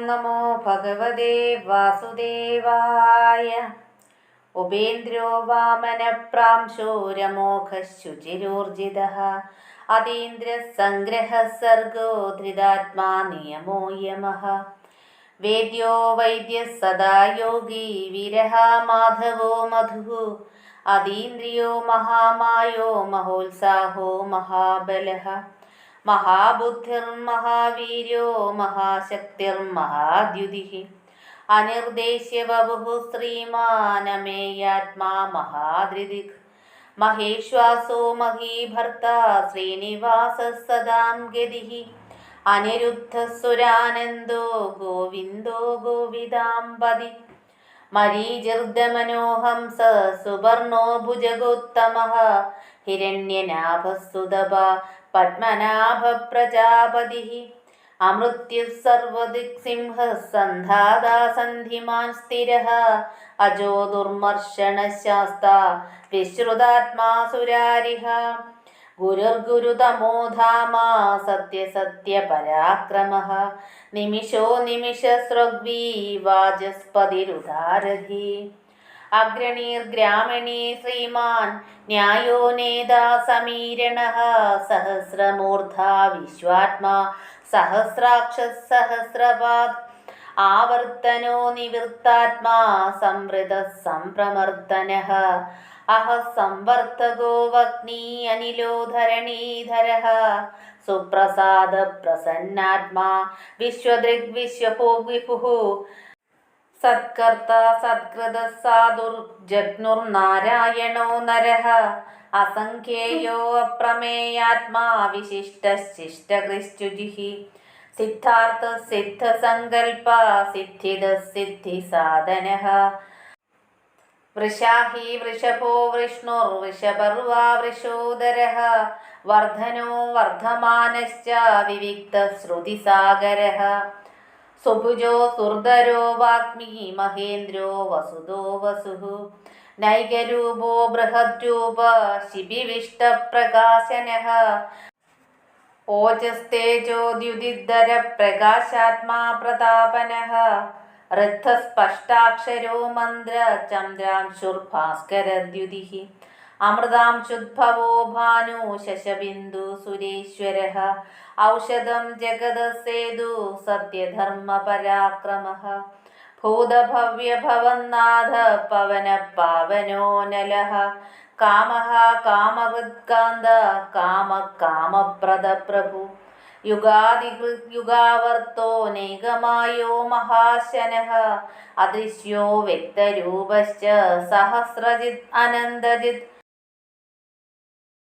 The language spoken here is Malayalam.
നമോ ഭഗവതേ വാസുദേവായ. ഉപേന്ദ്രോ വാമനപ്രാംശോരമോഘശുചിരോർജിതഃ അതീന്ദ്രസംഗ്രഹഃ സർഗോ ധൃതാത്മാ നിയമോ യമഃ. വേദ്യോ വൈദ്യഃ സദാ യോഗി വിരഹ മാധവോ മധുഃ. അതീന്ദ്രിയോ മഹാമായോ മഹോത്സാഹോ മഹാബലഃ. മഹാബുദ്ധിർമഹാവീര്യോ മഹാശക്തിർമഹാദ്യുതിഃ. അനിർദ്ദേശ്യ വപുഃ ശ്രീമാനമേയാത്മാ മഹാധൃതിഃ. മഹേശ്വാസോ മഹീഭർത്ത ശ്രീനിവാസഃ സദാം ഗതിഃ. അനിരുദ്ധസുരാനന്ദോ ഗോവിന്ദോ ഗോവിദാംബതി. മരീചിർദമനോഹംസ സുവർണോ ഭുജഗോത്തമഃ. ഹിരണ്യനാഭഃ പദ്മനാഭ പ്രജാപതിഃ. അമൃത്യുഃ സർവദിക്സിംഹഃ സന്ധാതാ സന്ധിമാൻ സ്ഥിരഃ. അജോ ദുർമർഷണഃ ശാസ്താ വിശ്രുതാത്മാ സുരാരിഃ. ഗുരുർഗുരുതമോ ധാമാ സത്യസത്യപരാക്രമഃ. നിമിഷോ നിമിഷസ്രഗ്വീ വാചസ്പതിരുദാരധീ. അഗ്രണീർഗ്രാമണീ ശ്രീമാൻ ന്യായോ നേതാ സമീരണഃ. സഹസ്രമൂർധാ വിശ്വാത്മാ സഹസ്രാക്ഷഃ സഹസ്രപാദ്. ആവർത്തനോ നിവൃത്താത്മാ സംവൃതഃ സംപ്രമർദ്ദനഃ. അഹഃ സംവർത്തകോ വഗ്നീ അനിലോ ധരണീധരഃ. സുപ്രസാദ പ്രസന്നാത്മാ വിശ്വദൃഗ് വിശ്വഭോഗ് വിഭുഃ. സത്കർത്താ സത്കൃതഃ സാധുർജഗ്നുർനാരായണോ നരഃ. അസംഖ്യേയോ അപ്രമേയാത്മാ വിശിഷ്ടഃ ശിഷ്ടകൃച്ഛുജിഃ. സിദ്ധാർത്ഥഃ സിദ്ധസങ്കൽപഃ സിദ്ധിദഃ സിദ്ധിസാധനഃ. വൃഷാഹി വൃഷഭോ വൃഷ്ണുർവൃഷപർവാ വൃഷോദരഃ. വർധനോ വർധമാനശ്ച വിവിക്തഃ ശ്രുതിസാഗരഃ. സുഭുജോ സുർധരോ വാഗ്മി മഹേന്ദ്രോ വസുദോ വസുഃ. നൈകരൂപോ ബൃഹദ്രൂപ ശിബിവിഷ്ടപ്രകാശനഃ. ഓജസ്തേജോദ്യുതിധര പ്രകാശാത്മാ പ്രതാപനഃ. ഋദ്ധസ്പഷ്ടാക്ഷരോ മന്ത്രഃ ചന്ദ്രാംശുർഭാസ്കരദ്യുതിഃ. അമൃതാംശുദ്ഭവോ ഭാനു ശശബിന്ദു സുരേശ്വരഃ. ഔഷധം ജഗതഃ സേതു സത്യധർമ്മപരാക്രമഃ. ഭൂതഭവ്യഭവന്നാഥ പവനഃ പാവനോ നലഃ. കാമഃ കാമവൃത്കാന്ത കാമകാമപ്രദ പ്രഭു. യുഗാദികൃത് യുഗാവർത്തോ നൈകമായോ മഹാശനഃ. അദൃശ്യോ വ്യക്തരൂപശ്ച സഹസ്രജിത് അനന്തജിത്.